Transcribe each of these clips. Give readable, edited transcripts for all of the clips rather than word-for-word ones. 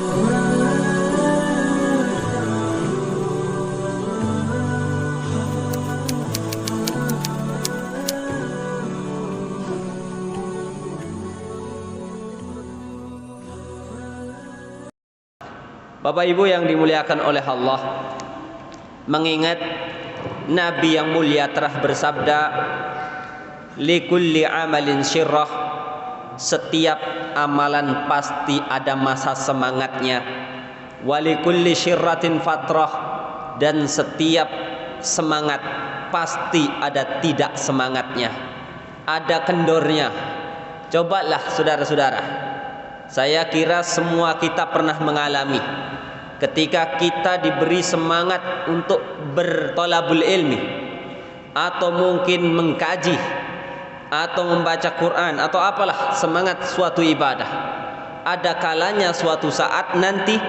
Bapak Ibu yang dimuliakan oleh Allah, mengingat Nabi yang mulia telah bersabda, likulli amalin syirrah, setiap amalan pasti ada masa semangatnya, walikulli syirratin fatrah, dan setiap semangat pasti ada tidak semangatnya, ada kendornya. Cobalah saudara-saudara, saya kira semua kita pernah mengalami ketika kita diberi semangat untuk bertolabul ilmi, atau mungkin mengkaji, atau membaca Quran, atau apalah, semangat suatu ibadah. Ada kalanya suatu saat nanti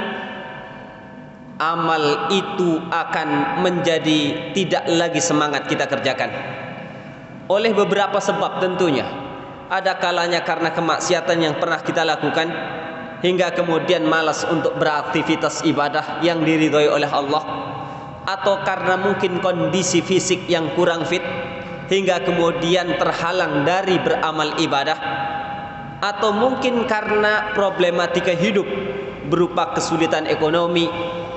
amal itu akan menjadi tidak lagi semangat kita kerjakan, oleh beberapa sebab tentunya. Ada kalanya karena kemaksiatan yang pernah kita lakukan, hingga kemudian malas untuk beraktivitas ibadah yang diridhoi oleh Allah, atau karena mungkin kondisi fisik yang kurang fit hingga kemudian terhalang dari beramal ibadah, atau mungkin karena problematika hidup berupa kesulitan ekonomi,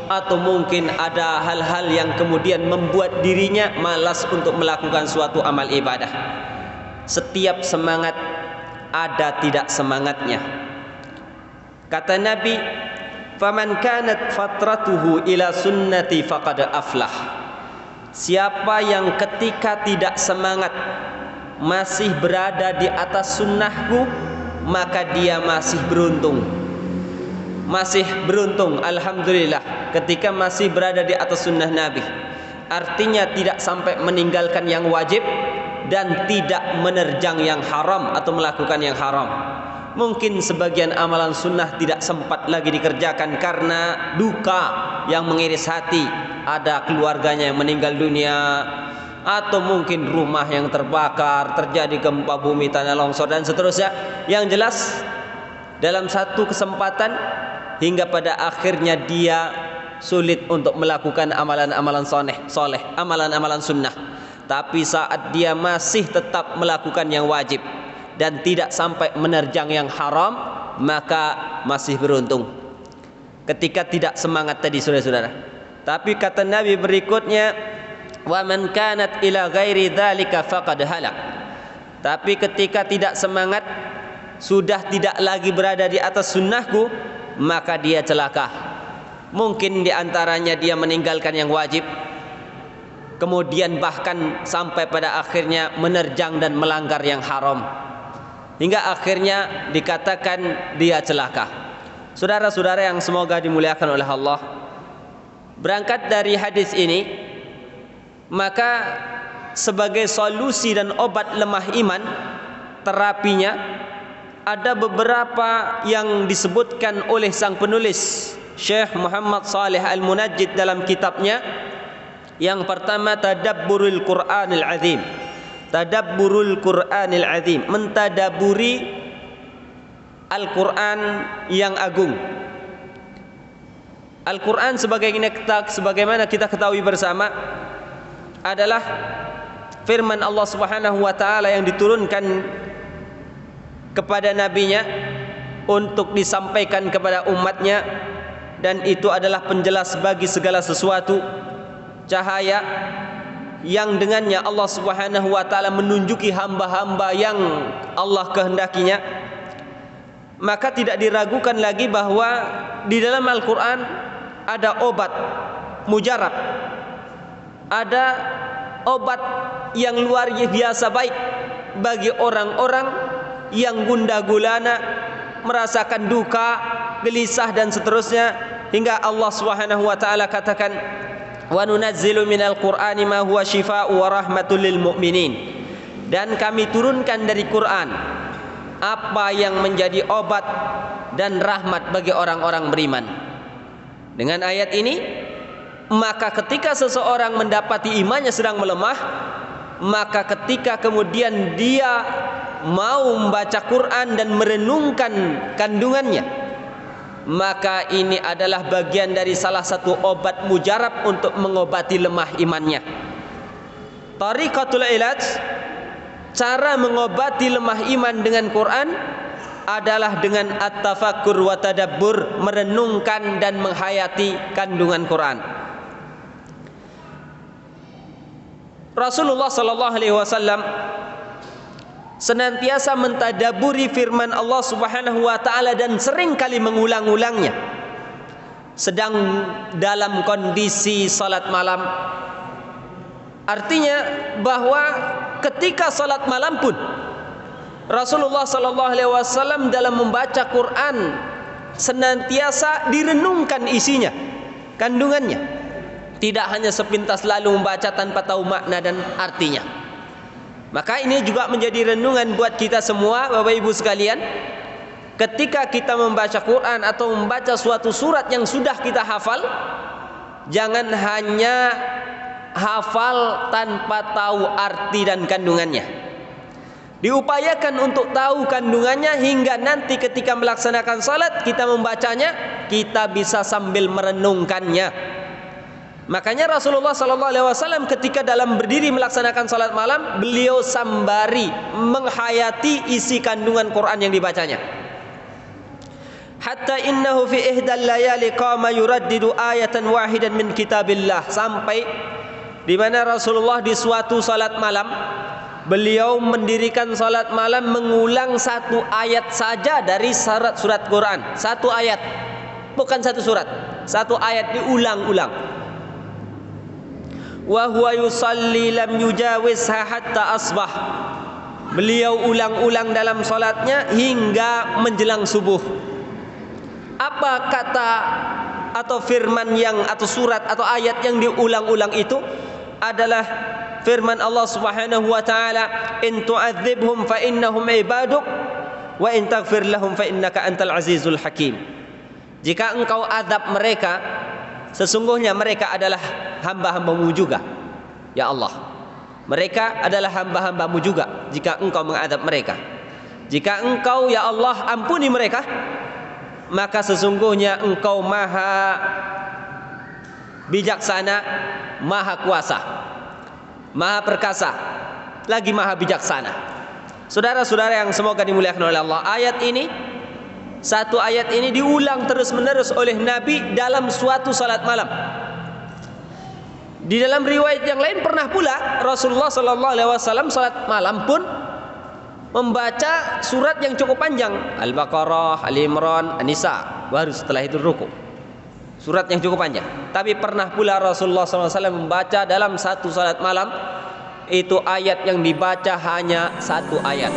atau mungkin ada hal-hal yang kemudian membuat dirinya malas untuk melakukan suatu amal ibadah. Setiap semangat ada tidak semangatnya. Kata Nabi, faman kanat fatratuhu ila sunnati faqad aflah. Siapa yang ketika tidak semangat masih berada di atas sunnahku, maka dia masih beruntung. Masih beruntung, alhamdulillah, ketika masih berada di atas sunnah Nabi. Artinya tidak sampai meninggalkan yang wajib dan tidak menerjang yang haram atau melakukan yang haram. Mungkin sebagian amalan sunnah tidak sempat lagi dikerjakan karena duka yang mengiris hati, ada keluarganya yang meninggal dunia, atau mungkin rumah yang terbakar, terjadi gempa bumi, tanah longsor, dan seterusnya. Yang jelas dalam satu kesempatan hingga pada akhirnya dia sulit untuk melakukan amalan-amalan soleh, amalan-amalan sunnah. Tapi saat dia masih tetap melakukan yang wajib dan tidak sampai menerjang yang haram, maka masih beruntung. Ketika tidak semangat tadi, saudara-saudara. Tapi kata Nabi berikutnya, wa man kanat ila ghairi dzalika faqad halak. Tapi ketika tidak semangat, sudah tidak lagi berada di atas sunnahku, maka dia celaka. Mungkin diantaranya dia meninggalkan yang wajib, kemudian bahkan sampai pada akhirnya menerjang dan melanggar yang haram, hingga akhirnya dikatakan dia celaka. Saudara-saudara yang semoga dimuliakan oleh Allah, berangkat dari hadis ini, maka sebagai solusi dan obat lemah iman, terapinya ada beberapa yang disebutkan oleh sang penulis Syekh Muhammad Saleh Al-Munajjid dalam kitabnya. Yang pertama, tadabburul Qur'anil Azim. Tadabburul Qur'anil Azim, mentadaburi Al-Quran yang agung. Al-Quran sebagaimana kita ketahui bersama adalah firman Allah Subhanahu wa taala yang diturunkan kepada nabinya untuk disampaikan kepada umatnya, dan itu adalah penjelas bagi segala sesuatu, cahaya yang dengannya Allah Subhanahu wa taala menunjuki hamba-hamba yang Allah kehendakinya. Maka tidak diragukan lagi bahwa di dalam Al-Quran ada obat mujarab, ada obat yang luar biasa baik bagi orang-orang yang gundah gulana, merasakan duka, gelisah, dan seterusnya, hingga Allah Subhanahu wa taala katakan, wa nunazzilu minal qur'ani ma huwa syifaa'u wa rahmatul lil mu'minin. Dan kami turunkan dari Quran apa yang menjadi obat dan rahmat bagi orang-orang beriman. Dengan ayat ini, maka ketika seseorang mendapati imannya sedang melemah, maka ketika kemudian dia mau membaca Quran dan merenungkan kandungannya, maka ini adalah bagian dari salah satu obat mujarab untuk mengobati lemah imannya. Tariqatul ilaj, cara mengobati lemah iman dengan Quran adalah dengan at-tafakkur wa tadabbur, merenungkan dan menghayati kandungan Quran. Rasulullah sallallahu alaihi wasallam senantiasa mentadaburi firman Allah Subhanahu wa taala dan sering kali mengulang-ulangnya. Sedang dalam kondisi salat malam, artinya bahwa ketika salat malam pun Rasulullah sallallahu alaihi wasallam dalam membaca Quran senantiasa direnungkan isinya, kandungannya. Tidak hanya sepintas lalu membaca tanpa tahu makna dan artinya. Maka ini juga menjadi renungan buat kita semua, Bapak Ibu sekalian. Ketika kita membaca Quran atau membaca suatu surat yang sudah kita hafal, jangan hanya hafal tanpa tahu arti dan kandungannya. Diupayakan untuk tahu kandungannya hingga nanti ketika melaksanakan salat kita membacanya, kita bisa sambil merenungkannya. Makanya Rasulullah sallallahu alaihi wasallam ketika dalam berdiri melaksanakan salat malam, beliau sambari menghayati isi kandungan Quran yang dibacanya. Hatta innahu fi ihdal layali qama yuraddidu ayatan wahidan min kitabillah, sampai di mana Rasulullah di suatu salat malam beliau mendirikan salat malam mengulang satu ayat saja dari surat Quran. Satu ayat, bukan satu surat. Satu ayat diulang-ulang. Wa huwa yusalli lam yujawizha hatta asbah. Beliau ulang-ulang dalam salatnya hingga menjelang subuh. Apa kata atau firman yang atau surat atau ayat yang diulang-ulang itu adalah firman Allah Subhanahu wa taala, in tu'adzibhum fa innahum ibaduk wa in taghfir lahum fa innaka antal azizul hakim. Jika engkau azab mereka, sesungguhnya mereka adalah hamba-hambamu juga, ya Allah. Mereka adalah hamba-hambamu juga jika engkau mengadab mereka. Jika engkau, ya Allah, ampuni mereka, maka sesungguhnya engkau maha bijaksana, maha kuasa, maha perkasa, lagi maha bijaksana. Saudara-saudara yang semoga dimuliakan oleh Allah, ayat ini, satu ayat ini diulang terus-menerus oleh Nabi dalam suatu salat malam. Di dalam riwayat yang lain pernah pula Rasulullah sallallahu alaihi wasallam salat malam pun membaca surat yang cukup panjang, Al-Baqarah, Al-Imran, An-Nisa, baru setelah itu ruku. Surat yang cukup panjang. Tapi pernah pula Rasulullah sallallahu alaihi wasallam membaca dalam satu salat malam itu ayat yang dibaca hanya satu ayat.